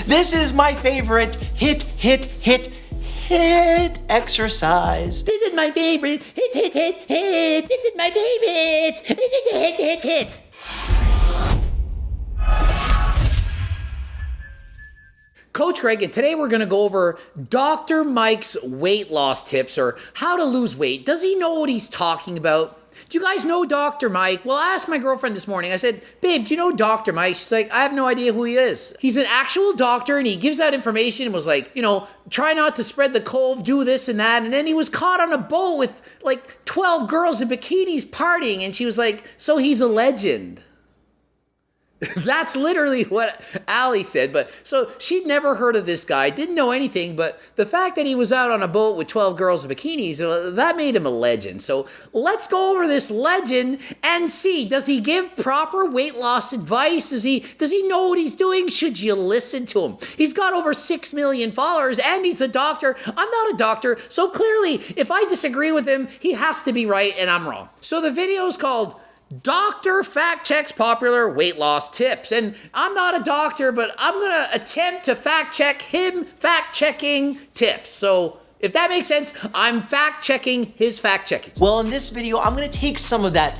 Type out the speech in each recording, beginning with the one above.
This is my favorite hit exercise. This is my favorite hit. This is my favorite hit. Coach Greg, and today we're going to go over Dr. Mike's weight loss tips, or how to lose weight. Does he know what he's talking about? Do you guys know Dr. Mike? Well, I asked my girlfriend this morning. I said, babe, do you know Dr. Mike? She's like, I have no idea who he is. He's an actual doctor, and he gives out information and was like, try not to spread the cold, do this and that. And then he was caught on a boat with like 12 girls in bikinis partying, and she was like, so he's a legend. That's literally what Allie said. But so she'd never heard of this guy, didn't know anything, but the fact that he was out on a boat with 12 girls in bikinis, that made him a legend. So let's go over this legend and see, does he give proper weight loss advice? Does he know what he's doing? Should you listen to him? He's got over 6 million followers and he's a doctor. I'm not a doctor, so clearly if I disagree with him, he has to be right and I'm wrong. So the video is called Doctor Fact Checks Popular Weight Loss Tips. And I'm not a doctor, but I'm going to attempt to fact check him fact checking tips. So if that makes sense, I'm fact checking his fact checking. Well, in this video, I'm going to take some of that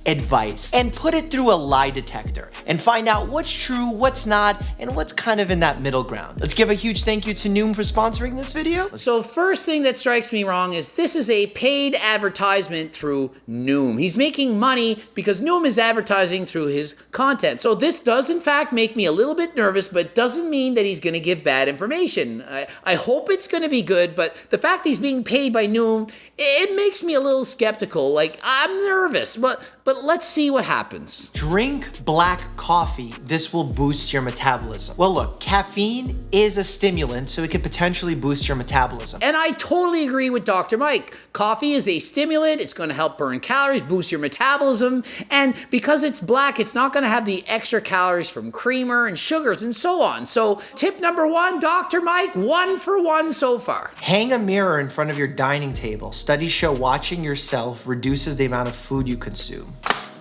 advice and put it through a lie detector and find out what's true, what's not, and what's kind of in that middle ground. Let's give a huge thank you to Noom for sponsoring this video. So first thing that strikes me wrong is this is a paid advertisement through Noom. He's making money because Noom is advertising through his content. So this does in fact make me a little bit nervous, but doesn't mean that he's going to give bad information. I hope it's going to be good, but the fact he's being paid by Noom, it makes me a little skeptical. Like, I'm nervous, but let's see what happens. Drink black coffee. This will boost your metabolism. Well, look, caffeine is a stimulant, so it could potentially boost your metabolism. And I totally agree with Dr. Mike. Coffee is a stimulant. It's going to help burn calories, boost your metabolism. And because it's black, it's not going to have the extra calories from creamer and sugars and so on. So tip number 1, Dr. Mike, 1 for 1 so far. Hang a mirror in front of your dining table. Studies show watching yourself reduces the amount of food you consume.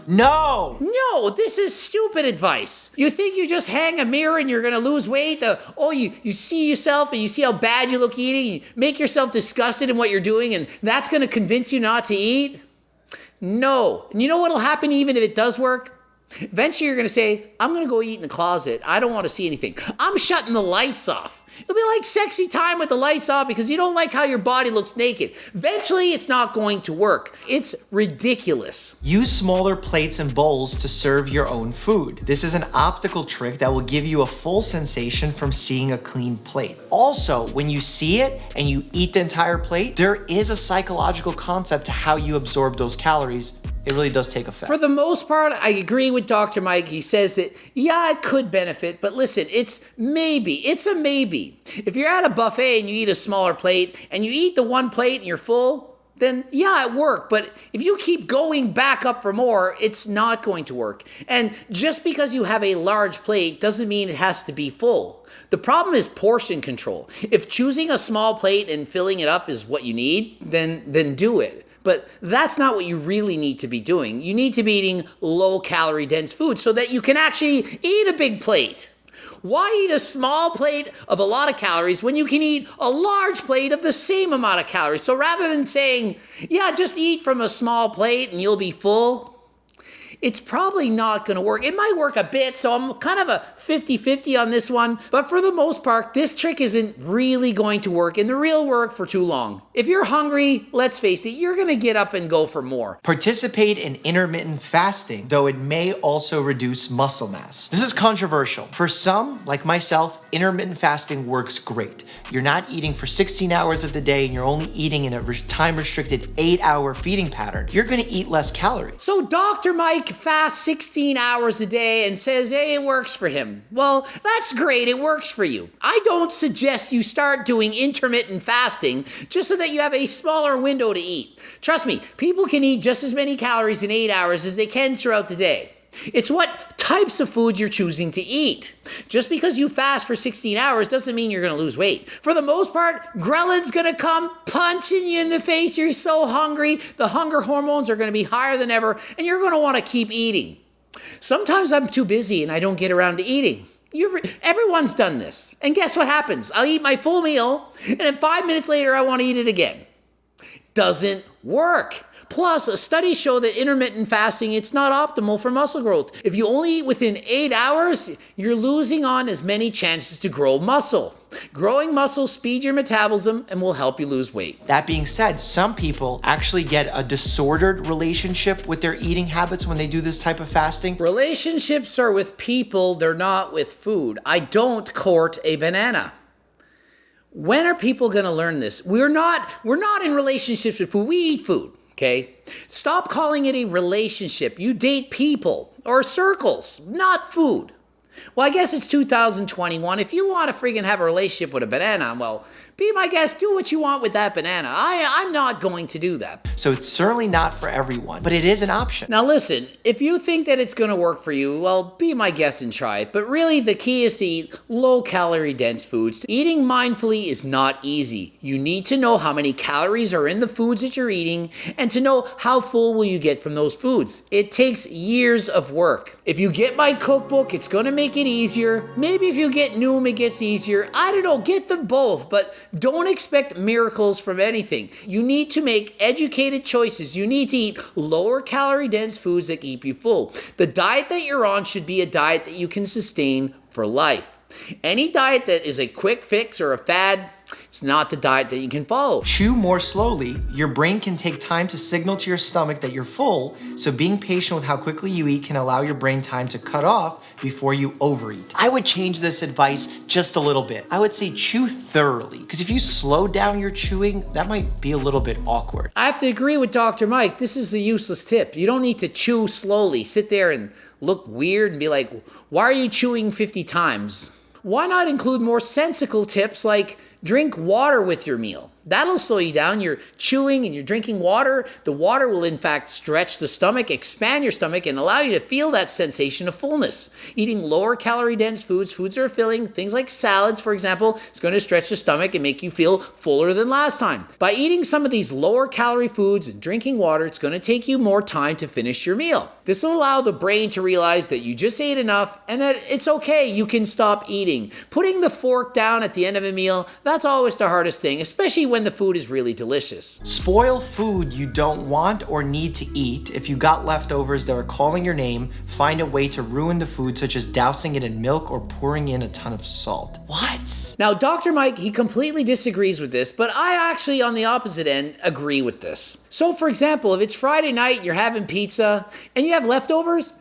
No, this is stupid advice. You think you just hang a mirror and you're gonna lose weight? You see yourself and you see how bad you look eating, you make yourself disgusted in what you're doing, and that's gonna convince you not to eat? No. And you know what'll happen even if it does work? Eventually you're gonna say, I'm gonna go eat in the closet. I don't wanna see anything. I'm shutting the lights off. It'll be like sexy time with the lights off because you don't like how your body looks naked. Eventually, it's not going to work. It's ridiculous. Use smaller plates and bowls to serve your own food. This is an optical trick that will give you a full sensation from seeing a clean plate. Also, when you see it and you eat the entire plate, there is a psychological concept to how you absorb those calories. It really does take effect. For the most part, I agree with Dr. Mike. He says that, yeah, it could benefit, but listen, it's maybe. It's a maybe. If you're at a buffet and you eat a smaller plate and you eat the one plate and you're full, then yeah, it worked. But if you keep going back up for more, it's not going to work. And just because you have a large plate doesn't mean it has to be full. The problem is portion control. If choosing a small plate and filling it up is what you need, then do it. But that's not what you really need to be doing. You need to be eating low-calorie dense food so that you can actually eat a big plate. Why eat a small plate of a lot of calories when you can eat a large plate of the same amount of calories? So rather than saying, yeah, just eat from a small plate and you'll be full, it's probably not going to work. It might work a bit, so I'm kind of a 50-50 on this one. But for the most part, this trick isn't really going to work in the real world for too long. If you're hungry, let's face it, you're going to get up and go for more. Participate in intermittent fasting, though it may also reduce muscle mass. This is controversial. For some, like myself, intermittent fasting works great. You're not eating for 16 hours of the day and you're only eating in a time-restricted 8-hour feeding pattern. You're going to eat less calories. So Dr. Mike fasts 16 hours a day and says, hey, it works for him. Well, that's great. It works for you. I don't suggest you start doing intermittent fasting just so that you have a smaller window to eat. Trust me, people can eat just as many calories in 8 hours as they can throughout the day. It's what types of food you're choosing to eat. Just because you fast for 16 hours doesn't mean you're going to lose weight. For the most part, ghrellin's going to come punching you in the face. You're so hungry. The hunger hormones are going to be higher than ever, and you're going to want to keep eating. Sometimes I'm too busy and I don't get around to eating. Everyone's done this. And guess what happens? I'll eat my full meal, and then 5 minutes later, I want to eat it again. Doesn't work. Plus, studies show that intermittent fasting, it's not optimal for muscle growth. If you only eat within 8 hours, you're losing on as many chances to grow muscle. Growing muscle speeds your metabolism and will help you lose weight. That being said, some people actually get a disordered relationship with their eating habits when they do this type of fasting. Relationships are with people, they're not with food. I don't court a banana. When are people going to learn this? We're not in relationships with food. We eat food. Okay? Stop calling it a relationship. You date people or circles, not food. Well, I guess it's 2021. If you want to freaking have a relationship with a banana, well, be my guest, do what you want with that banana. I'm not going to do that. So it's certainly not for everyone, but it is an option. Now listen, if you think that it's going to work for you, well, be my guest and try it. But really, the key is to eat low-calorie dense foods. Eating mindfully is not easy. You need to know how many calories are in the foods that you're eating and to know how full will you get from those foods. It takes years of work. If you get my cookbook, it's going to make it easier. Maybe if you get Noom, it gets easier. I don't know, get them both, but don't expect miracles from anything. You need to make educated choices. You need to eat lower calorie dense foods that keep you full. The diet that you're on should be a diet that you can sustain for life. Any diet that is a quick fix or a fad, it's not the diet that you can follow. Chew more slowly. Your brain can take time to signal to your stomach that you're full, so being patient with how quickly you eat can allow your brain time to cut off before you overeat. I would change this advice just a little bit. I would say chew thoroughly, because if you slow down your chewing, that might be a little bit awkward. I have to agree with Dr. Mike. This is a useless tip. You don't need to chew slowly. Sit there and look weird and be like, why are you chewing 50 times? Why not include more sensical tips like drink water with your meal? That'll slow you down. You're chewing and you're drinking water. The water will in fact stretch the stomach, expand your stomach, and allow you to feel that sensation of fullness. Eating lower calorie dense foods that are filling, things like salads, for example, is going to stretch the stomach and make you feel fuller than last time. By eating some of these lower calorie foods and drinking water, it's going to take you more time to finish your meal. This will allow the brain to realize that you just ate enough and that it's okay, you can stop eating. Putting the fork down at the end of a meal, that's always the hardest thing, especially when the food is really delicious. Spoil food you don't want or need to eat. If you got leftovers that are calling your name, find a way to ruin the food, such as dousing it in milk or pouring in a ton of salt. What? Now, Dr. Mike, he completely disagrees with this, but I actually, on the opposite end, agree with this. So, for example, if it's Friday night, you're having pizza, and you have leftovers,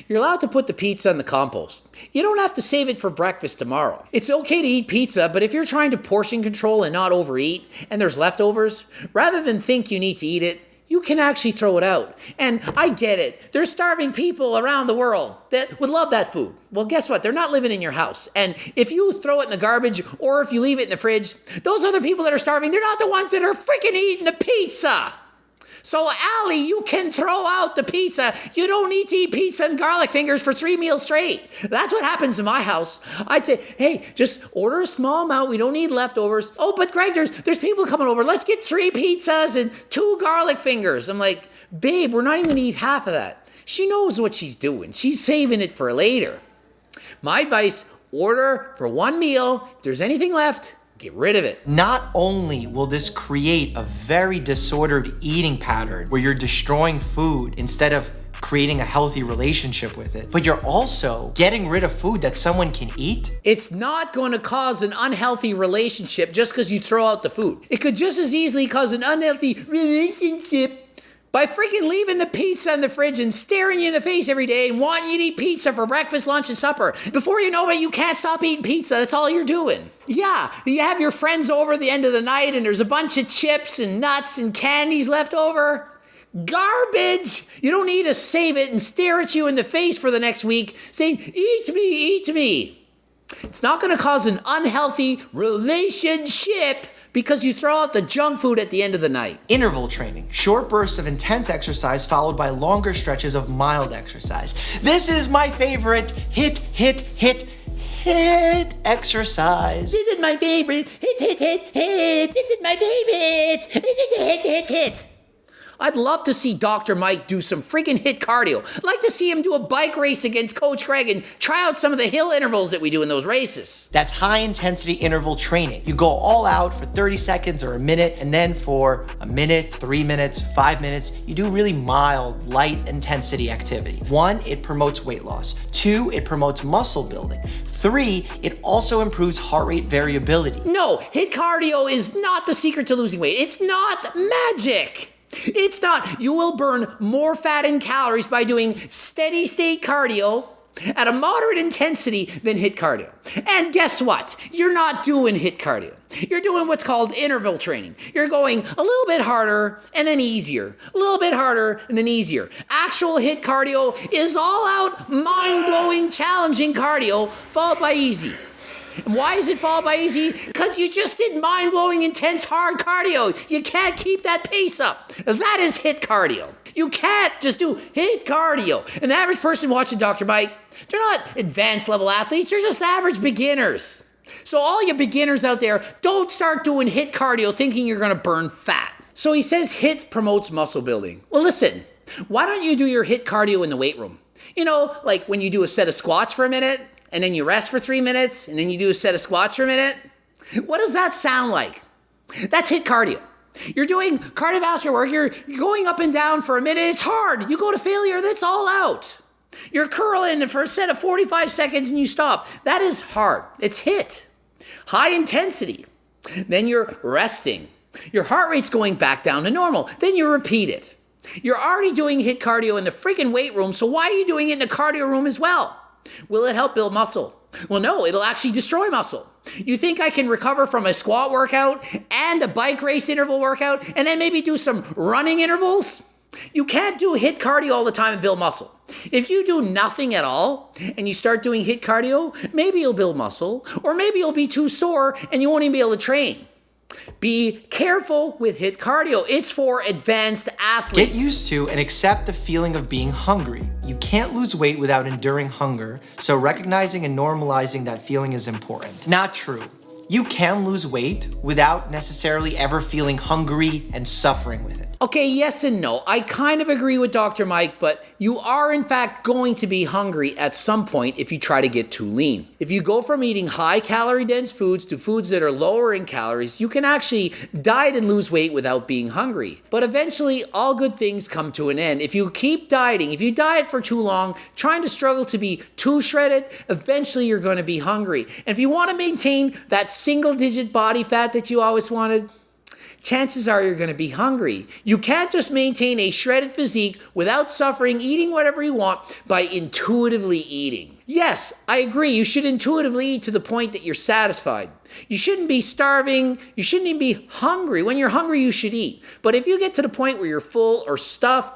you're allowed to put the pizza in the compost. You don't have to save it for breakfast tomorrow. It's okay to eat pizza, but if you're trying to portion control and not overeat, and there's leftovers, rather than think you need to eat it, you can actually throw it out. And I get it. There's starving people around the world that would love that food. Well, guess what? They're not living in your house. And if you throw it in the garbage or if you leave it in the fridge, those other people that are starving, they're not the ones that are freaking eating the pizza. So, Allie, you can throw out the pizza. You don't need to eat pizza and garlic fingers for 3 meals straight. That's what happens in my house. I'd say, hey, just order a small amount. We don't need leftovers. Oh, but Greg, there's people coming over. Let's get 3 pizzas and 2 garlic fingers. I'm like, babe, we're not even going to eat half of that. She knows what she's doing. She's saving it for later. My advice, order for 1 meal. If there's anything left, get rid of it. Not only will this create a very disordered eating pattern where you're destroying food instead of creating a healthy relationship with it, but you're also getting rid of food that someone can eat. It's not going to cause an unhealthy relationship just because you throw out the food. It could just as easily cause an unhealthy relationship by freaking leaving the pizza in the fridge and staring you in the face every day and wanting you to eat pizza for breakfast, lunch, and supper. Before you know it, you can't stop eating pizza. That's all you're doing. Yeah, you have your friends over at the end of the night and there's a bunch of chips and nuts and candies left over. Garbage! You don't need to save it and stare at you in the face for the next week saying, eat me, eat me. It's not going to cause an unhealthy relationship because you throw out the junk food at the end of the night. Interval training, short bursts of intense exercise followed by longer stretches of mild exercise. This is my favorite hit exercise. This is my favorite hit. This is my favorite hit. I'd love to see Dr. Mike do some freaking HIIT cardio. I'd like to see him do a bike race against Coach Greg and try out some of the hill intervals that we do in those races. That's high intensity interval training. You go all out for 30 seconds or a minute, and then for a minute, 3 minutes, 5 minutes, you do really mild, light intensity activity. 1, it promotes weight loss. 2, it promotes muscle building. 3, it also improves heart rate variability. No, HIIT cardio is not the secret to losing weight. It's not magic. It's not. You will burn more fat and calories by doing steady state cardio at a moderate intensity than HIIT cardio. And guess what? You're not doing HIIT cardio. You're doing what's called interval training. You're going a little bit harder and then easier, a little bit harder and then easier. Actual HIIT cardio is all out, mind-blowing, challenging cardio followed by easy. And why is it followed by easy? Because you just did mind-blowing, intense, hard cardio. You can't keep that pace up. That is HIIT cardio. You can't just do HIIT cardio. And the average person watching Dr. Mike, they're not advanced level athletes. They're just average beginners. So all you beginners out there, don't start doing HIIT cardio thinking you're going to burn fat. So he says HIIT promotes muscle building. Well, listen, why don't you do your HIIT cardio in the weight room? You know, like when you do a set of squats for a minute, and then you rest for 3 minutes, and then you do a set of squats for a minute. What does that sound like? That's HIIT cardio. You're doing cardiovascular work, you're going up and down for a minute, it's hard. You go to failure, that's all out. You're curling for a set of 45 seconds and you stop. That is hard. It's HIIT. High intensity. Then you're resting. Your heart rate's going back down to normal. Then you repeat it. You're already doing HIIT cardio in the freaking weight room, so why are you doing it in the cardio room as well? Will it help build muscle? Well, no, it'll actually destroy muscle. You think I can recover from a squat workout and a bike race interval workout and then maybe do some running intervals? You can't do HIIT cardio all the time and build muscle. If you do nothing at all and you start doing HIIT cardio, maybe you'll build muscle, or maybe you'll be too sore and you won't even be able to train. Be careful with HIIT cardio. It's for advanced athletes. Get used to and accept the feeling of being hungry. You can't lose weight without enduring hunger, so recognizing and normalizing that feeling is important. Not true. You can lose weight without necessarily ever feeling hungry and suffering with it. Okay, yes and no. I kind of agree with Dr. Mike, but you are in fact going to be hungry at some point if you try to get too lean. If you go from eating high calorie dense foods to foods that are lower in calories, you can actually diet and lose weight without being hungry. But eventually, all good things come to an end. If you keep dieting, if you diet for too long, trying to struggle to be too shredded, eventually you're going to be hungry. And if you want to maintain that single-digit body fat that you always wanted, chances are you're going to be hungry. You can't just maintain a shredded physique without suffering, eating whatever you want by intuitively eating. Yes, I agree. You should intuitively eat to the point that you're satisfied. You shouldn't be starving. You shouldn't even be hungry. When you're hungry, you should eat. But if you get to the point where you're full or stuffed,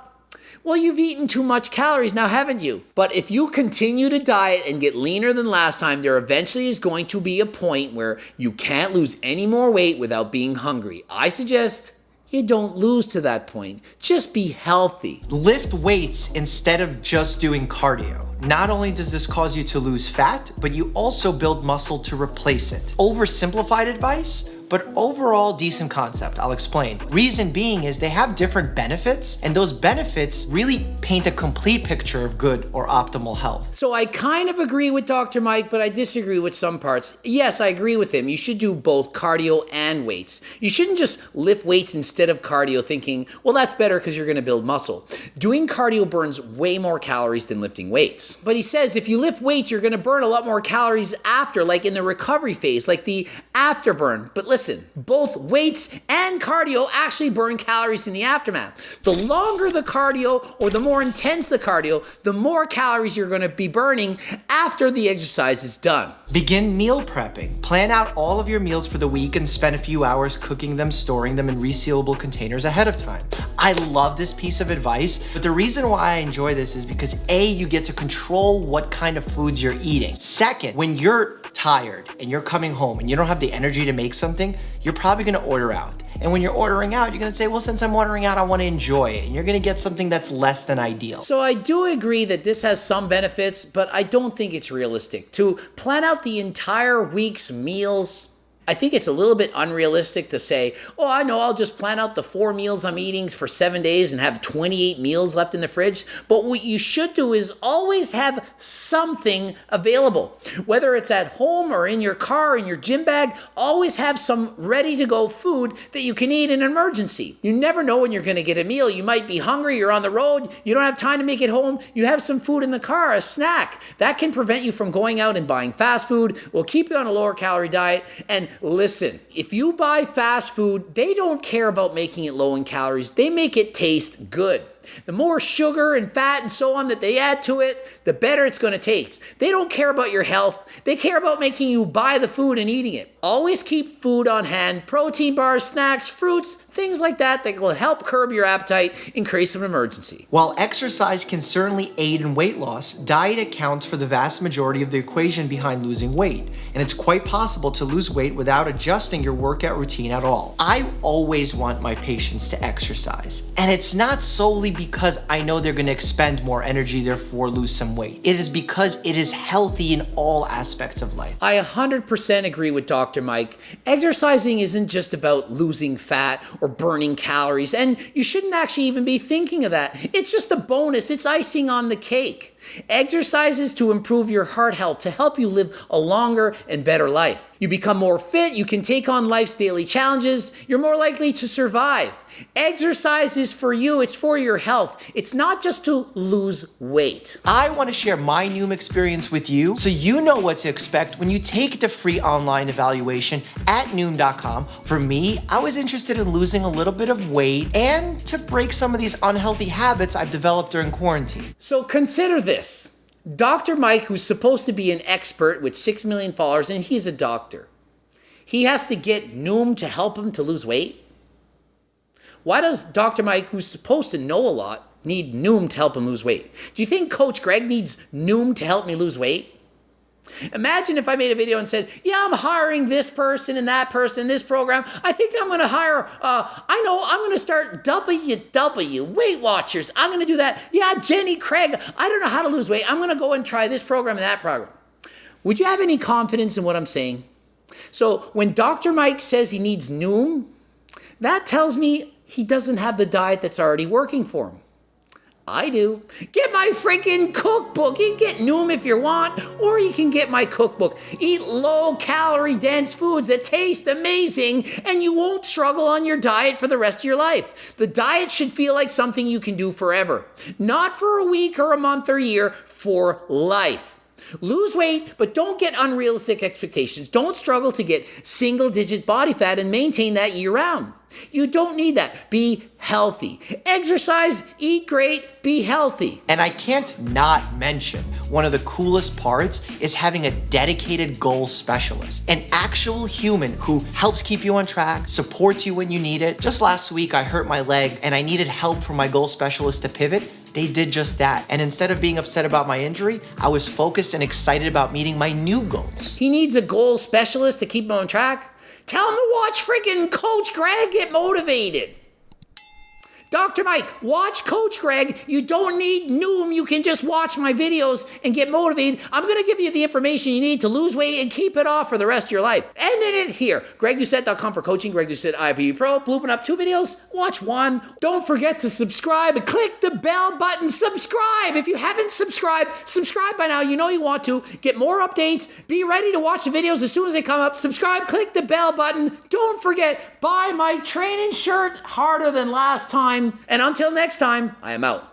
well, you've eaten too much calories now, haven't you? But if you continue to diet and get leaner than last time, there eventually is going to be a point where you can't lose any more weight without being hungry. I suggest you don't lose to that point. Just be healthy. Lift weights instead of just doing cardio. Not only does this cause you to lose fat, but you also build muscle to replace it. Oversimplified advice, but overall decent concept. I'll explain. Reason being is they have different benefits, and those benefits really paint a complete picture of good or optimal health. So I kind of agree with Dr. Mike, but I disagree with some parts. Yes, I agree with him. You should do both cardio and weights. You shouldn't just lift weights instead of cardio thinking, well, that's better because you're going to build muscle. Doing cardio burns way more calories than lifting weights. But he says if you lift weights, you're going to burn a lot more calories after, like in the recovery phase, like the afterburn. But listen, both weights and cardio actually burn calories in the aftermath. The longer the cardio or the more intense the cardio, the more calories you're going to be burning after the exercise is done. Begin meal prepping. Plan out all of your meals for the week and spend a few hours cooking them, storing them in resealable containers ahead of time. I love this piece of advice, but the reason why I enjoy this is because A, you get to control what kind of foods you're eating. Second, when you're tired and you're coming home and you don't have the energy to make something, you're probably gonna order out. And when you're ordering out, you're gonna say, well, since I'm ordering out, I wanna enjoy it. And you're gonna get something that's less than ideal. So I do agree that this has some benefits, but I don't think it's realistic. To plan out the entire week's meals, I think it's a little bit unrealistic to say, oh, I know I'll just plan out the 4 meals I'm eating for 7 days and have 28 meals left in the fridge. But what you should do is always have something available. Whether it's at home or in your car, in your gym bag, always have some ready to go food that you can eat in an emergency. You never know when you're going to get a meal. You might be hungry, you're on the road, you don't have time to make it home. You have some food in the car, a snack. That can prevent you from going out and buying fast food, will keep you on a lower calorie diet. And listen, if you buy fast food, they don't care about making it low in calories. They make it taste good. The more sugar and fat and so on that they add to it, the better it's going to taste. They don't care about your health. They care about making you buy the food and eating it. Always keep food on hand, protein bars, snacks, fruits, things like that will help curb your appetite in case of an emergency. While exercise can certainly aid in weight loss, diet accounts for the vast majority of the equation behind losing weight, and it's quite possible to lose weight without adjusting your workout routine at all. I always want my patients to exercise, and it's not solely because I know they're going to expend more energy, therefore lose some weight. It is because it is healthy in all aspects of life. I 100% agree with Dr. Mike. Exercising isn't just about losing fat or burning calories, and you shouldn't actually even be thinking of that. It's just a bonus. It's icing on the cake. Exercise is to improve your heart health, to help you live a longer and better life. You become more fit, you can take on life's daily challenges, you're more likely to survive. Exercise is for you, it's for your health. It's not just to lose weight. I want to share my Noom experience with you so you know what to expect when you take the free online evaluation at Noom.com. For me, I was interested in losing a little bit of weight and to break some of these unhealthy habits I've developed during quarantine. So consider this. Dr. Mike, who's supposed to be an expert with 6 million followers, and he's a doctor, he has to get Noom to help him to lose weight? Why does Dr. Mike, who's supposed to know a lot, need Noom to help him lose weight? Do you think Coach Greg needs Noom to help me lose weight? Imagine if I made a video and said, yeah, I'm hiring this person and that person, this program. I think I'm going to hire, I'm going to start WW, Weight Watchers. I'm going to do that. Yeah, Jenny Craig, I don't know how to lose weight. I'm going to go and try this program and that program. Would you have any confidence in what I'm saying? So when Dr. Mike says he needs Noom, that tells me he doesn't have the diet that's already working for him. I do. Get my freaking cookbook. You can get Noom if you want, or you can get my cookbook. Eat low-calorie dense foods that taste amazing, and you won't struggle on your diet for the rest of your life. The diet should feel like something you can do forever. Not for a week or a month or a year, for life. Lose weight, but don't get unrealistic expectations. Don't struggle to get single-digit body fat and maintain that year-round. You don't need that. Be healthy. Exercise, eat great, be healthy. And I can't not mention one of the coolest parts is having a dedicated goal specialist, an actual human who helps keep you on track, supports you when you need it. Just last week, I hurt my leg and I needed help from my goal specialist to pivot. They did just that. And instead of being upset about my injury, I was focused and excited about meeting my new goals. He needs a goal specialist to keep him on track. Tell him to watch freaking Coach Greg get motivated. Dr. Mike, watch Coach Greg. You don't need Noom. You can just watch my videos and get motivated. I'm going to give you the information you need to lose weight and keep it off for the rest of your life. Ending it here. GregDoucette.com for coaching. Greg Doucette, IPU Pro. Blooping up 2 videos. Watch 1. Don't forget to subscribe and click the bell button. Subscribe. If you haven't subscribed, subscribe by now. You know you want to. Get more updates. Be ready to watch the videos as soon as they come up. Subscribe. Click the bell button. Don't forget, buy my training shirt harder than last time. And until next time, I am out.